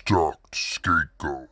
Stvkt Skateboard.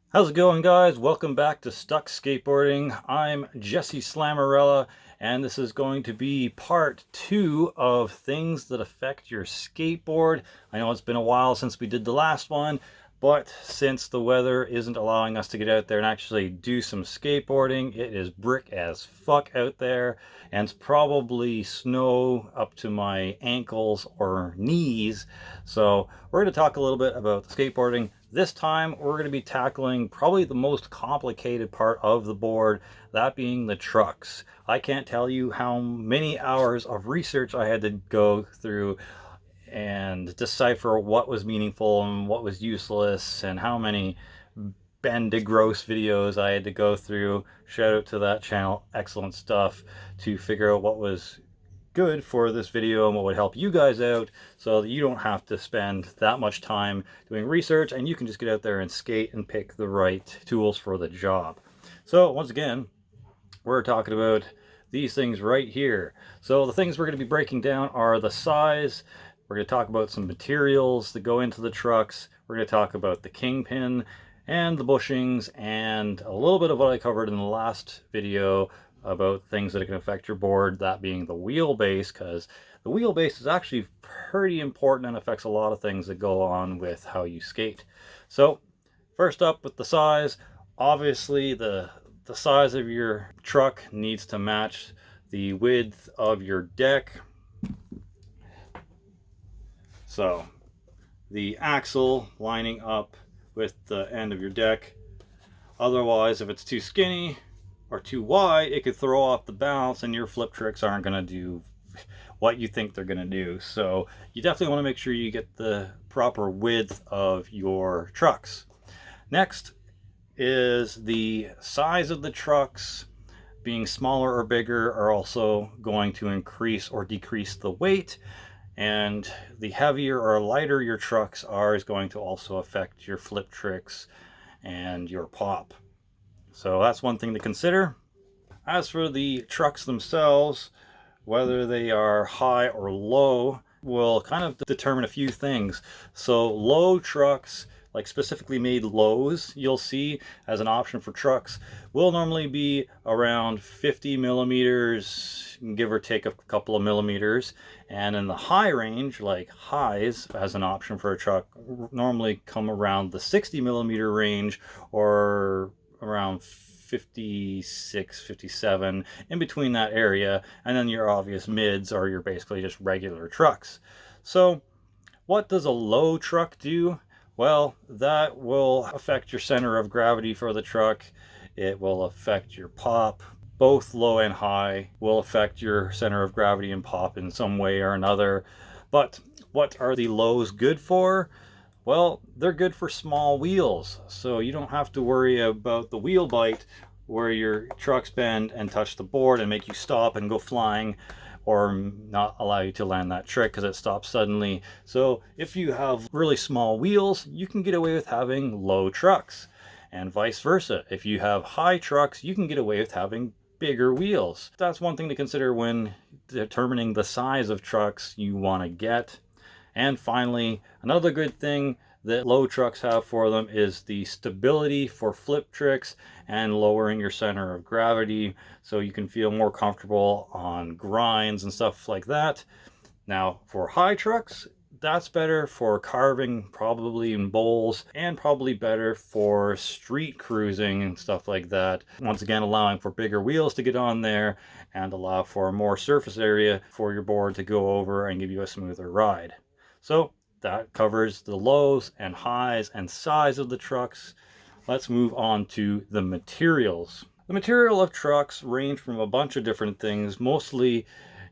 How's it going, guys? Welcome back to Stvkt Skateboarding. I'm Jesse Slammarella, and this is going to be part 2 of things that affect your skateboard. I know it's been a while since we did the last one, but since the weather isn't allowing us to get out there and actually do some skateboarding, it is brick as fuck out there, and it's probably snow up to my ankles or knees. So we're going to talk a little bit about skateboarding. This time we're going to be tackling probably the most complicated part of the board, that being the trucks. I can't tell you how many hours of research I had to go through and decipher what was meaningful and what was useless, and how many Ben DeGrosse videos I had to go through. Shout out to that channel, excellent stuff, to figure out what was good for this video and what would help you guys out, so that you don't have to spend that much time doing research and you can just get out there and skate and pick the right tools for the job. So once again, we're talking about these things right here. So the things we're going to be breaking down are the size. We're going to talk about some materials that go into the trucks. We're going to talk about the kingpin and the bushings, and a little bit of what I covered in the last video about things that can affect your board, that being the wheelbase, because the wheelbase is actually pretty important and affects a lot of things that go on with how you skate. So first up, with the size, obviously the size of your truck needs to match the width of your deck. So the axle lining up with the end of your deck. Otherwise, if it's too skinny or too wide, it could throw off the balance and your flip tricks aren't going to do what you think they're going to do. So you definitely want to make sure you get the proper width of your trucks. Next is the size of the trucks. Being smaller or bigger are also going to increase or decrease the weight, and the heavier or lighter your trucks are is going to also affect your flip tricks and your pop. So that's one thing to consider. As for the trucks themselves, whether they are high or low will kind of determine a few things. So low trucks, like specifically made lows, you'll see as an option for trucks, will normally be around 50 millimeters, give or take a couple of millimeters. And in the high range, like highs as an option for a truck, normally come around the 60 millimeter range, or around 56, 57, in between that area. And then your obvious mids are your basically just regular trucks. So what does a low truck do? Well, that will affect your center of gravity for the truck. It will affect your pop. Both low and high will affect your center of gravity and pop in some way or another. But what are the lows good for? Well, they're good for small wheels, so you don't have to worry about the wheel bite where your trucks bend and touch the board and make you stop and go flying, or not allow you to land that trick because it stops suddenly. So if you have really small wheels, you can get away with having low trucks, and vice versa. If you have high trucks, you can get away with having bigger wheels. That's one thing to consider when determining the size of trucks you want to get. And finally, another good thing that low trucks have for them is the stability for flip tricks and lowering your center of gravity, so you can feel more comfortable on grinds and stuff like that. Now, for high trucks, that's better for carving, probably in bowls, and probably better for street cruising and stuff like that. Once again, allowing for bigger wheels to get on there and allow for more surface area for your board to go over and give you a smoother ride. So that covers the lows and highs and size of the trucks. Let's move on to the materials. The material of trucks range from a bunch of different things. Mostly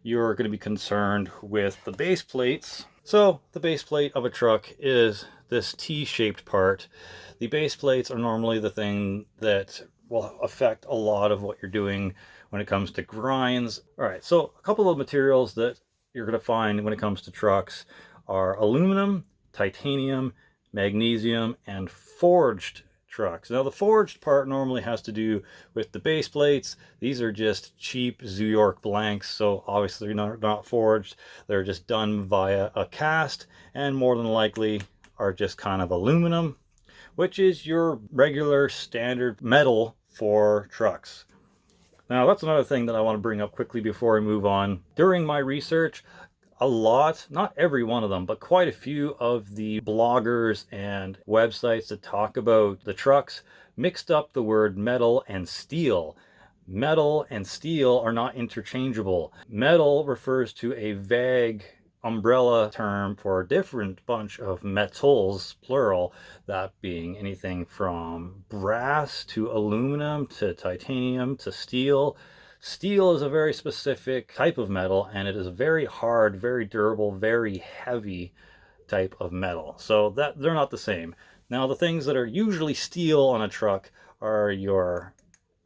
you're going to be concerned with the base plates. So the base plate of a truck is this T-shaped part. The base plates are normally the thing that will affect a lot of what you're doing when it comes to grinds. All right, so a couple of materials that you're going to find when it comes to trucks are aluminum, titanium, magnesium, and forged trucks. Now the forged part normally has to do with the base plates. These are just cheap New York blanks, so obviously not forged. They're just done via a cast, and more than likely are just kind of aluminum, which is your regular standard metal for trucks. Now, that's another thing that I want to bring up quickly before I move on. During my research, a lot, not every one of them, but quite a few of the bloggers and websites that talk about the trucks mixed up the word metal and steel. Metal and steel are not interchangeable. Metal refers to a vague umbrella term for a different bunch of metals, plural, that being anything from brass to aluminum to titanium to steel. Steel is a very specific type of metal, and it is a very hard, very durable, very heavy type of metal. So that they're not the same. Now, the things that are usually steel on a truck are your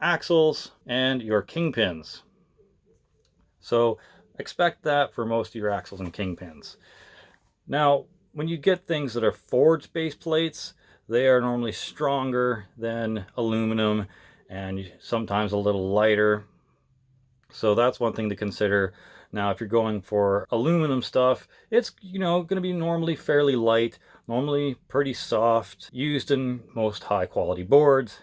axles and your kingpins. So expect that for most of your axles and kingpins. Now, when you get things that are forged base plates, they are normally stronger than aluminum and sometimes a little lighter. So that's one thing to consider. Now, if you're going for aluminum stuff, it's, going to be normally fairly light, normally pretty soft, used in most high quality boards.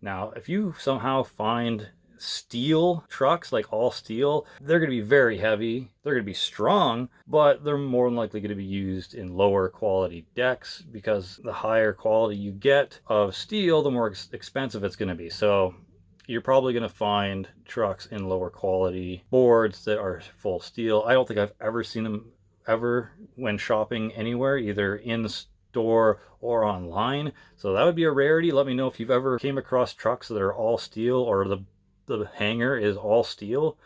Now, if you somehow find steel trucks, like all steel, they're going to be very heavy, they're going to be strong, but they're more than likely going to be used in lower quality decks, because the higher quality you get of steel, the more expensive it's going to be. So you're probably going to find trucks in lower quality boards that are full steel. I don't think I've ever seen them ever when shopping anywhere, either in store or online. So that would be a rarity. Let me know if you've ever came across trucks that are all steel, or the hanger is all steel.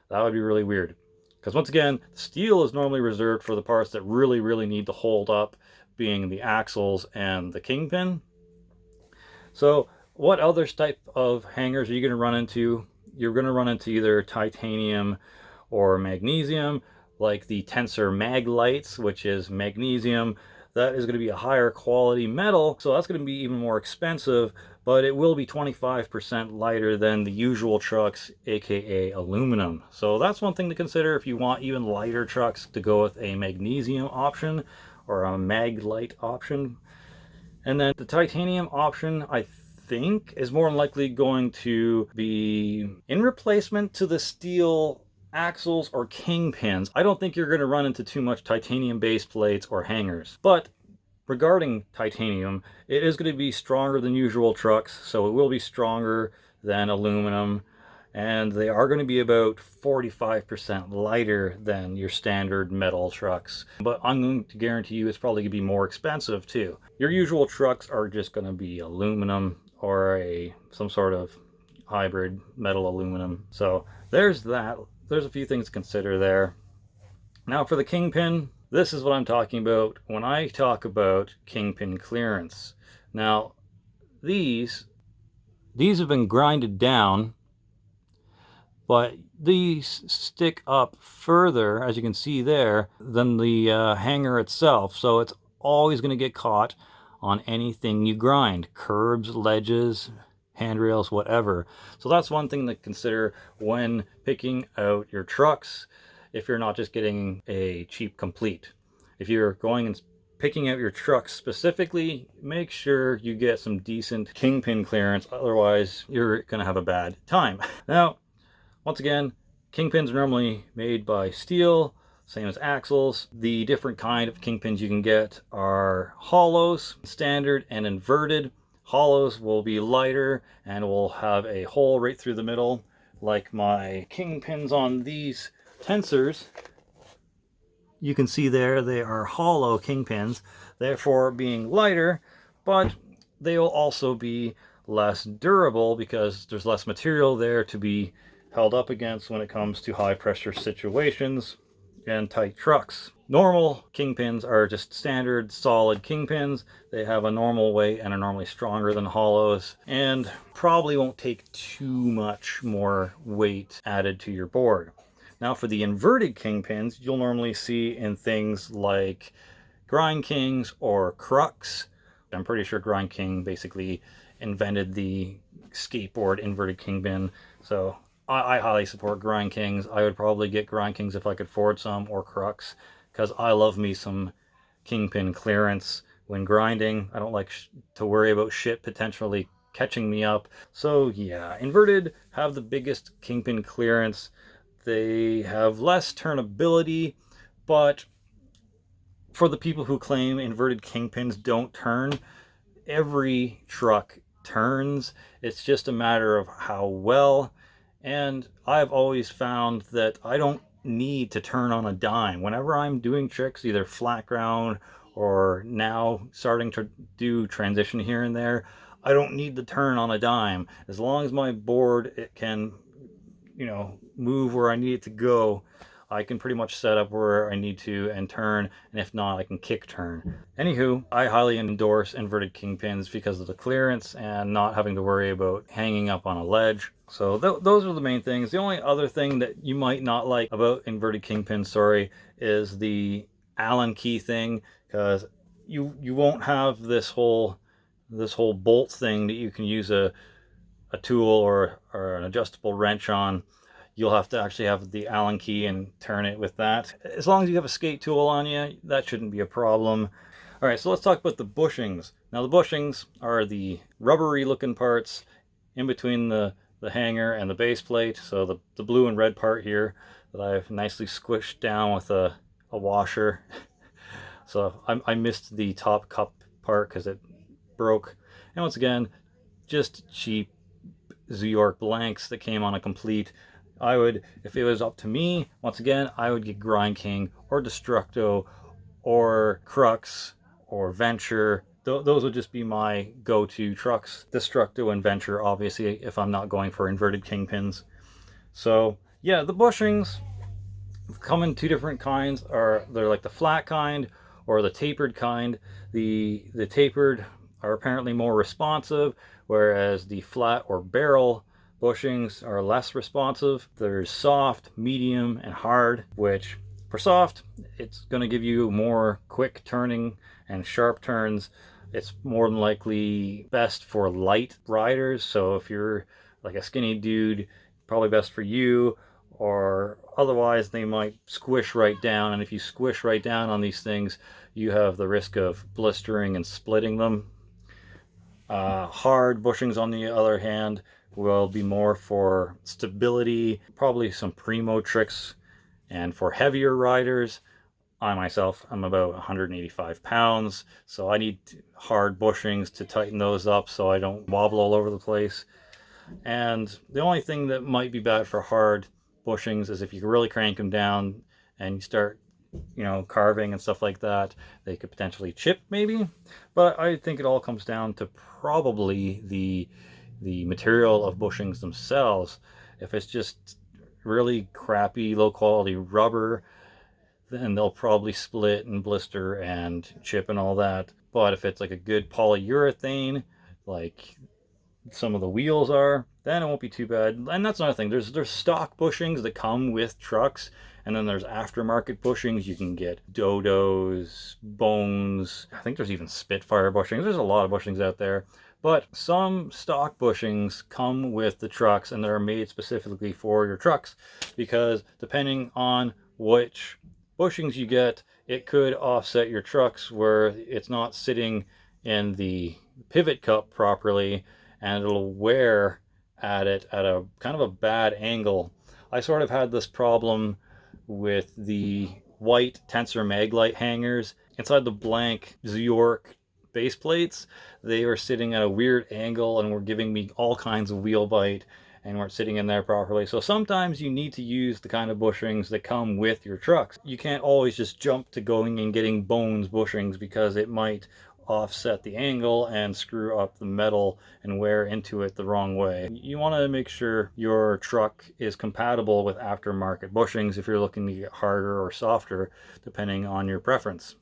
That would be really weird, because once again, steel is normally reserved for the parts that really need to hold up, being the axles and the kingpin. So what other type of hangers are you going to run into? You're going to run into either titanium or magnesium, like the tensor mag lights, which is magnesium. That is going to be a higher quality metal, so that's going to be even more expensive, but it will be 25% lighter than the usual trucks, aka aluminum. So that's one thing to consider if you want even lighter trucks, to go with a magnesium option or a mag light option. And then the titanium option, I think, is more than likely going to be in replacement to the steel axles or kingpins. I don't think you're going to run into too much titanium base plates or hangers. But regarding titanium, it is going to be stronger than usual trucks, so it will be stronger than aluminum, and they are going to be about 45% lighter than your standard metal trucks. But I'm going to guarantee you it's probably going to be more expensive too. Your usual trucks are just going to be aluminum or some sort of hybrid metal aluminum. So there's that. There's a few things to consider there. Now for the kingpin, this is what I'm talking about when I talk about kingpin clearance. Now, these have been grinded down, but these stick up further, as you can see there, than the hanger itself. So it's always going to get caught on anything you grind, curbs, ledges, handrails, whatever. So that's one thing to consider when picking out your trucks, if you're not just getting a cheap complete. If you're going and picking out your trucks specifically, make sure you get some decent kingpin clearance, otherwise you're going to have a bad time. Now, once again, kingpins are normally made by steel, same as axles. The different kind of kingpins you can get are hollows, standard, and inverted. Hollows will be lighter and will have a hole right through the middle, like my kingpins on these tensors. You can see there they are hollow kingpins, therefore being lighter, but they will also be less durable because there's less material there to be held up against when it comes to high pressure situations and tight trucks. Normal kingpins are just standard solid kingpins. They have a normal weight and are normally stronger than hollows, and probably won't take too much more weight added to your board. Now for the inverted kingpins, you'll normally see in things like Grind Kings or Crux. I'm pretty sure Grind King basically invented the skateboard inverted kingpin, so I highly support Grind Kings. I would probably get Grind Kings if I could afford some, or Crux, because I love me some kingpin clearance when grinding. I don't like to worry about shit potentially catching me up. So yeah, inverted have the biggest kingpin clearance. They have less turnability, but for the people who claim inverted kingpins don't turn, every truck turns. It's just a matter of how well. And I've always found that I don't need to turn on a dime. Whenever I'm doing tricks, either flat ground or now starting to do transition here and there, I don't need to turn on a dime. As long as my board, it can, move where I need it to go, I can pretty much set up where I need to and turn, and if not, I can kick turn. Anywho, I highly endorse inverted kingpins because of the clearance and not having to worry about hanging up on a ledge. So those are the main things. The only other thing that you might not like about inverted kingpins, is the Allen key thing, because you won't have this whole bolt thing that you can use a tool or an adjustable wrench on. You'll have to actually have the Allen key and turn it with that. As long as you have a skate tool on you, that shouldn't be a problem. All right, so let's talk about the bushings. Now the bushings are the rubbery looking parts in between the hanger and the base plate. So the blue and red part here that I've nicely squished down with a washer. So I missed the top cup part because it broke. And once again, just cheap Stvkt blanks that came on a complete. I would, if it was up to me, once again, I would get Grind King or Destructo or Crux or Venture. Those would just be my go-to trucks. Destructo and Venture, obviously, if I'm not going for inverted kingpins. So yeah, the bushings come in two different kinds. They're like the flat kind or the tapered kind. The tapered are apparently more responsive, whereas the flat or barrel bushings are less responsive. There's soft, medium, and hard, which for soft, it's going to give you more quick turning and sharp turns. It's more than likely best for light riders. So if you're like a skinny dude, probably best for you, or otherwise they might squish right down. And if you squish right down on these things, you have the risk of blistering and splitting them. Hard bushings, on the other hand, will be more for stability, probably some primo tricks, and for heavier riders. I myself, I'm about 185 pounds, so I need hard bushings to tighten those up so I don't wobble all over the place. And the only thing that might be bad for hard bushings is if you really crank them down and you start carving and stuff like that, they could potentially chip maybe. But I think it all comes down to probably the material of bushings themselves. If it's just really crappy, low quality rubber, then they'll probably split and blister and chip and all that. But if it's like a good polyurethane, like some of the wheels are, then it won't be too bad. And that's another thing. There's stock bushings that come with trucks, and then there's aftermarket bushings. You can get Dodos, Bones. I think there's even Spitfire bushings. There's a lot of bushings out there. But some stock bushings come with the trucks, and they're made specifically for your trucks, because depending on which bushings you get, it could offset your trucks where it's not sitting in the pivot cup properly, and it'll wear at it at a kind of a bad angle. I sort of had this problem with the white Tensor Maglite hangers inside the blank Stvkt base plates. They were sitting at a weird angle and were giving me all kinds of wheel bite and weren't sitting in there properly. So sometimes you need to use the kind of bushings that come with your trucks. You can't always just jump to going and getting Bones bushings, because it might offset the angle and screw up the metal and wear into it the wrong way. You want to make sure your truck is compatible with aftermarket bushings if you're looking to get harder or softer, depending on your preference.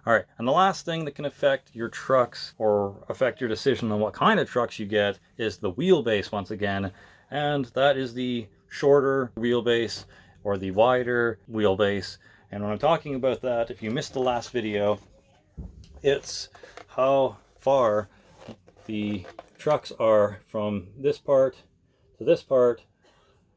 All right, and the last thing that can affect your trucks or affect your decision on what kind of trucks you get is the wheelbase once again. And that is the shorter wheelbase or the wider wheelbase. And when I'm talking about that, if you missed the last video, it's how far the trucks are from this part to this part,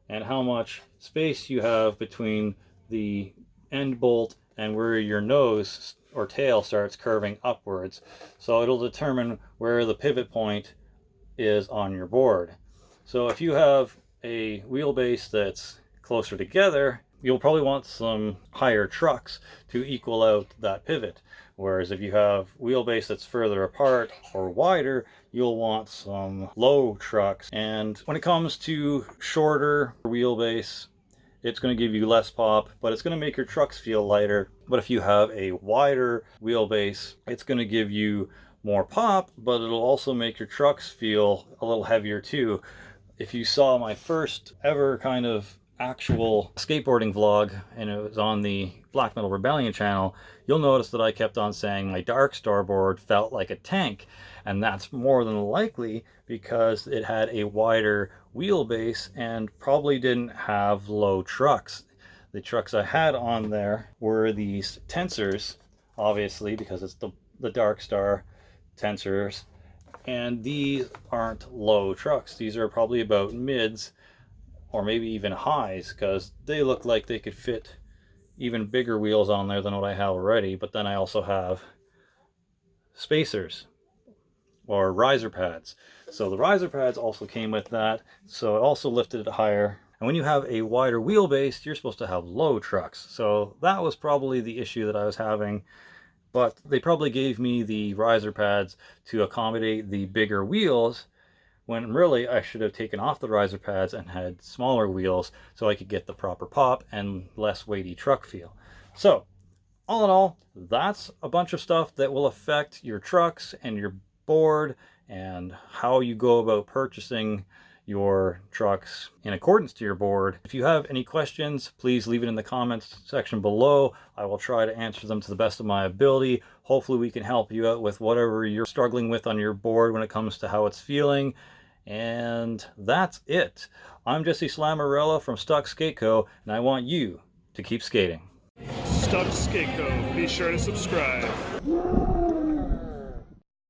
and how much space you have between the end bolt and where your nose or tail starts curving upwards. So it'll determine where the pivot point is on your board. So if you have a wheelbase that's closer together, you'll probably want some higher trucks to equal out that pivot. Whereas if you have wheelbase that's further apart or wider, you'll want some low trucks. And when it comes to shorter wheelbase, it's going to give you less pop, but it's going to make your trucks feel lighter. But if you have a wider wheelbase, it's going to give you more pop, but it'll also make your trucks feel a little heavier too. If you saw my first ever kind of actual skateboarding vlog, and it was on the Black Metal Rebellion channel, you'll notice that I kept on saying my Dark Star board felt like a tank, and that's more than likely because it had a wider wheelbase and probably didn't have low trucks. The trucks I had on there were these tensors, obviously because it's the Dark Star tensors, and these aren't low trucks. These are probably about mids or maybe even highs, because they look like they could fit even bigger wheels on there than what I have already. But then I also have spacers or riser pads. So the riser pads also came with that, so it also lifted it higher. And when you have a wider wheelbase, you're supposed to have low trucks. So that was probably the issue that I was having. But they probably gave me the riser pads to accommodate the bigger wheels, when really I should have taken off the riser pads and had smaller wheels so I could get the proper pop and less weighty truck feel. So all in all, that's a bunch of stuff that will affect your trucks and your board and how you go about purchasing your trucks in accordance to your board. If you have any questions, please leave it in the comments section below. I will try to answer them to the best of my ability. Hopefully we can help you out with whatever you're struggling with on your board when it comes to how it's feeling. And that's it. I'm Jesse Slamarella from Stvkt, and I want you to keep skating. Stvkt. Be sure to subscribe.